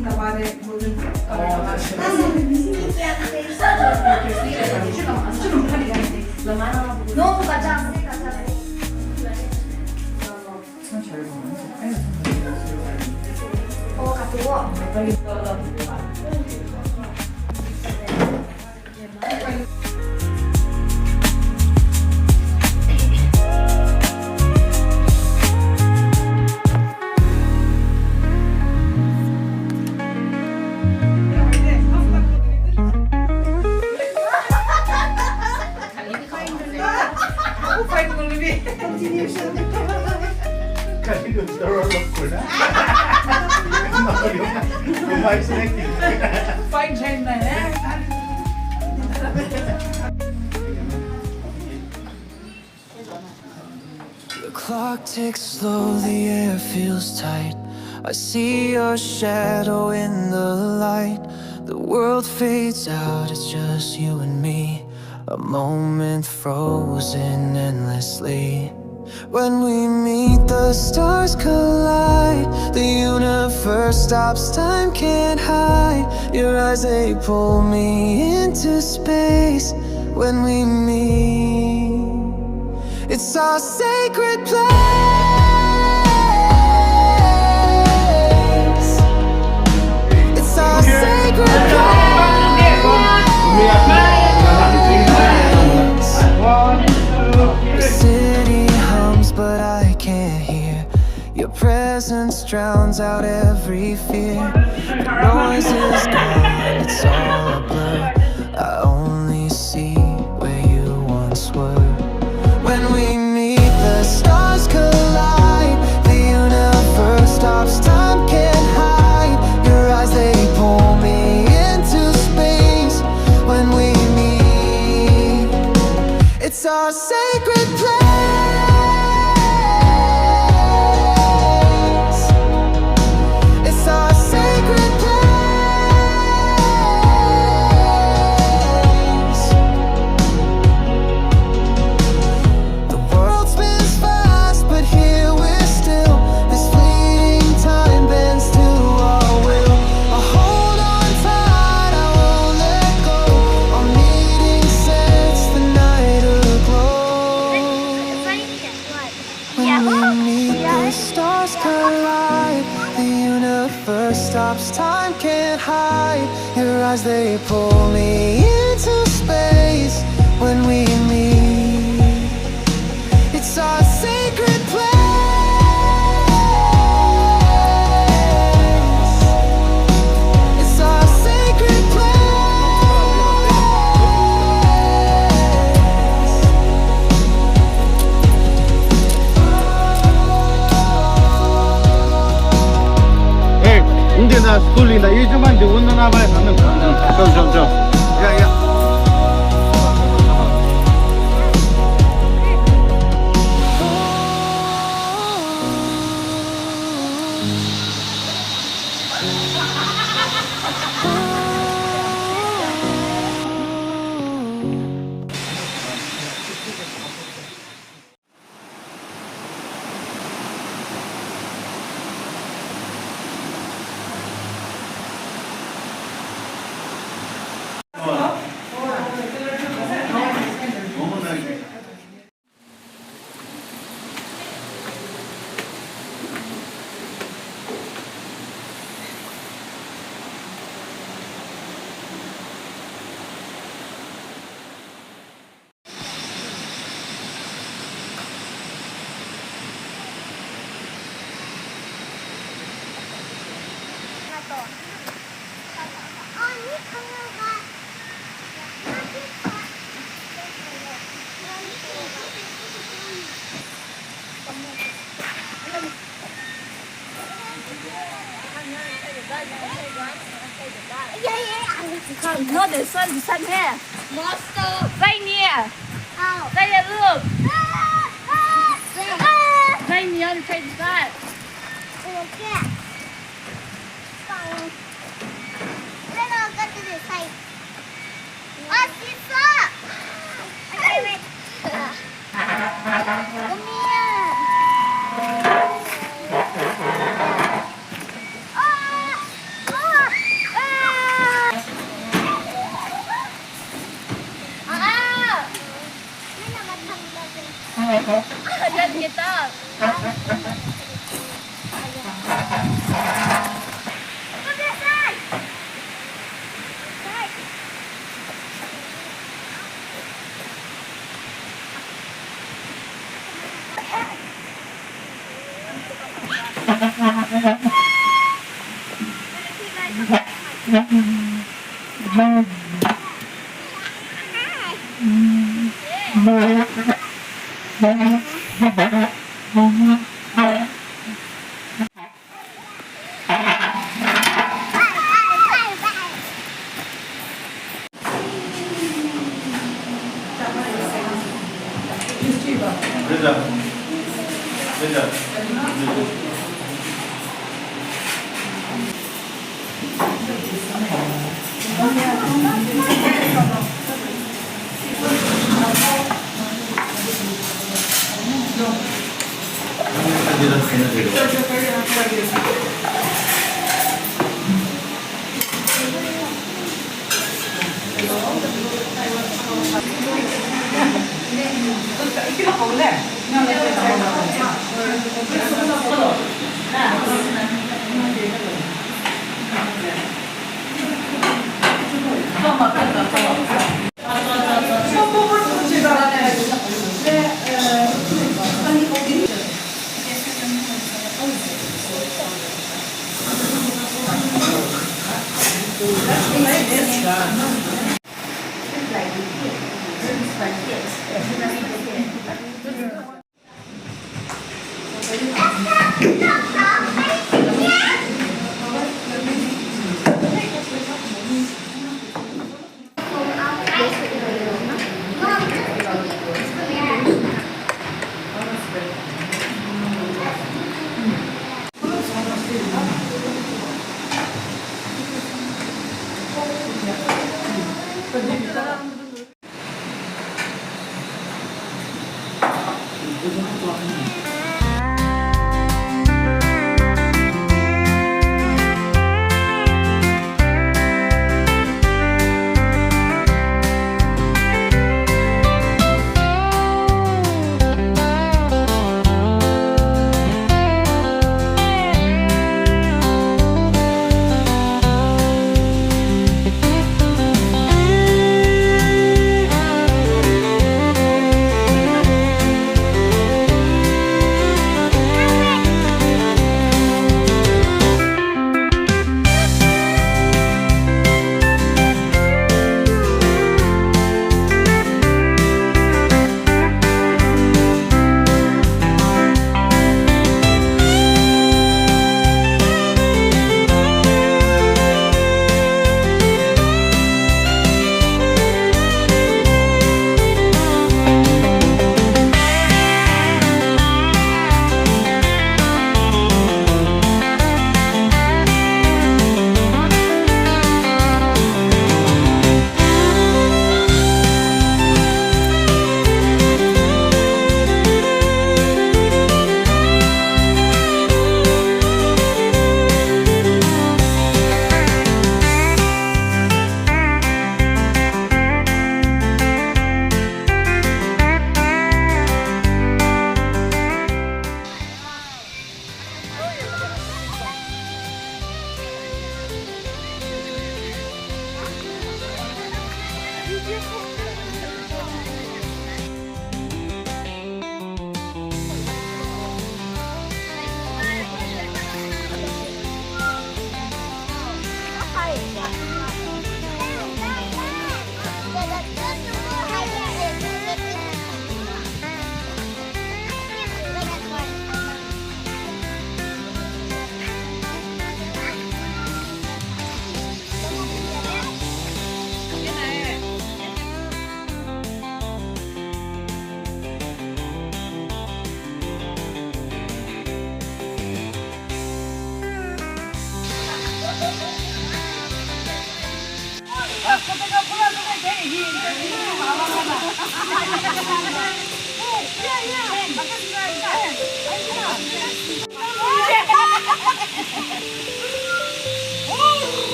있으니까 말해 모든 거를 너무 가장 가지고 Fine chain na eh. The clock ticks slow, the air feels tight. I see your shadow in the light. The world fades out, it's just you and me. A moment frozen endlessly. When we meet, the stars collide. The universe stops, time can't hide. Your eyes, they pull me into space. When we meet, it's our sacred place. It's our sacred place. The city hums, but I can't hear. Your presence drowns out every fear. The noise is gone, it's all a blur. I only see where you once were. When we meet, the stars collide. The universe stops, time can't hide. Your eyes, they pull me into space. When we meet, it's our sacred place. It's our sacred place. The world spins fast, but here we're still. This fleeting time bends to our will. I hold on tight, I won't let go. Our meeting sets the night aglow. When we meet, the stars collide. The universe stops, time can't hide. Your eyes, they pull me into space. When we meet, it's our sacred place. It's our sacred place. Hey, 근데 나 스쿨이다. 1주만 돼. 오늘 나발에 가는 거야. 좀. 야. Nó để sơn xanh he. Dây nè. Dây là lược. Dây nè thì chạy ra.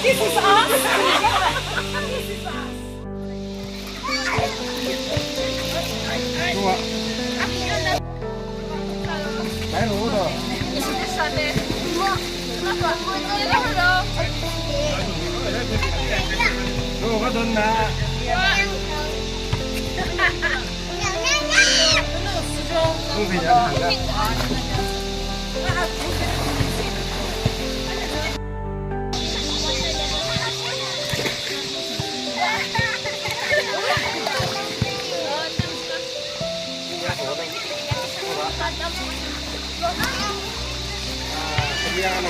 This is us. This is us. Cái lúa rồi. Lúa có đun nè. 公费点看看。怎么样呢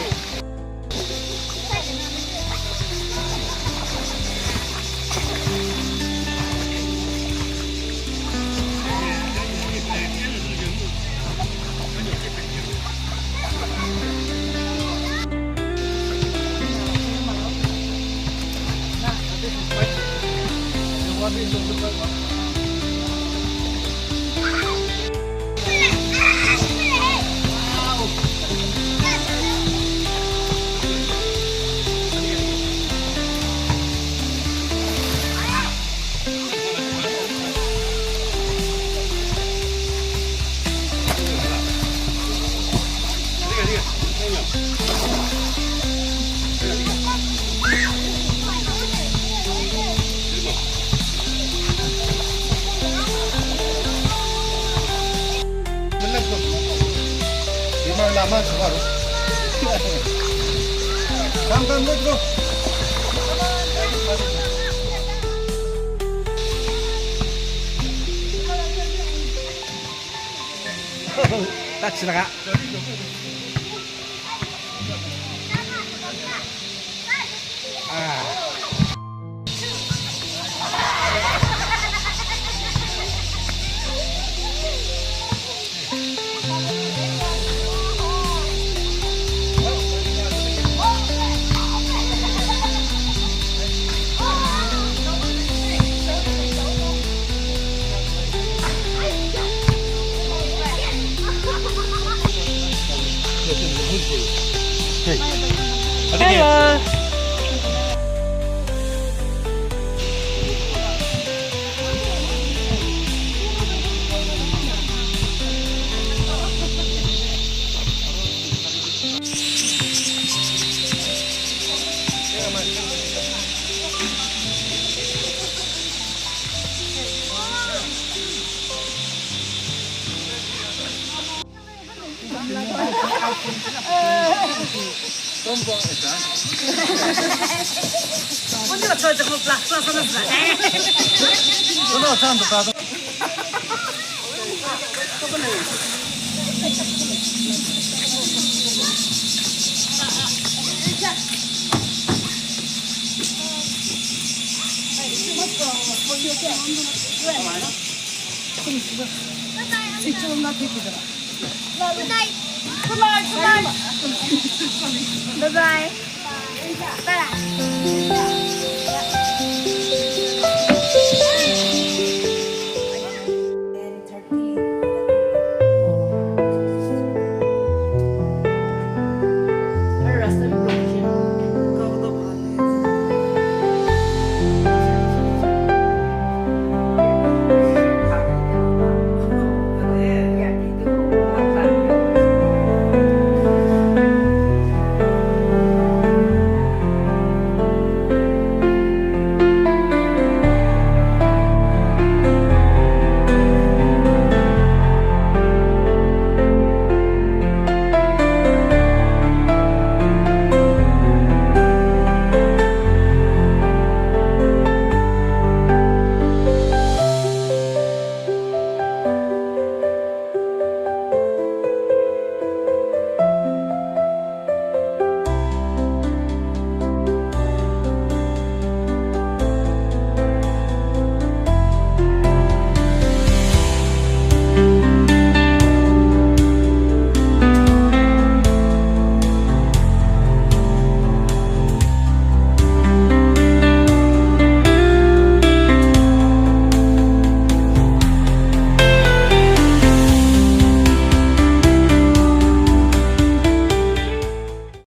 ？Lama sekarang. Come, let's go. Tak silakan. Hello. 언제가 저 정말 락사서는 저도 찬도 가도 Bye bye. Bye bye.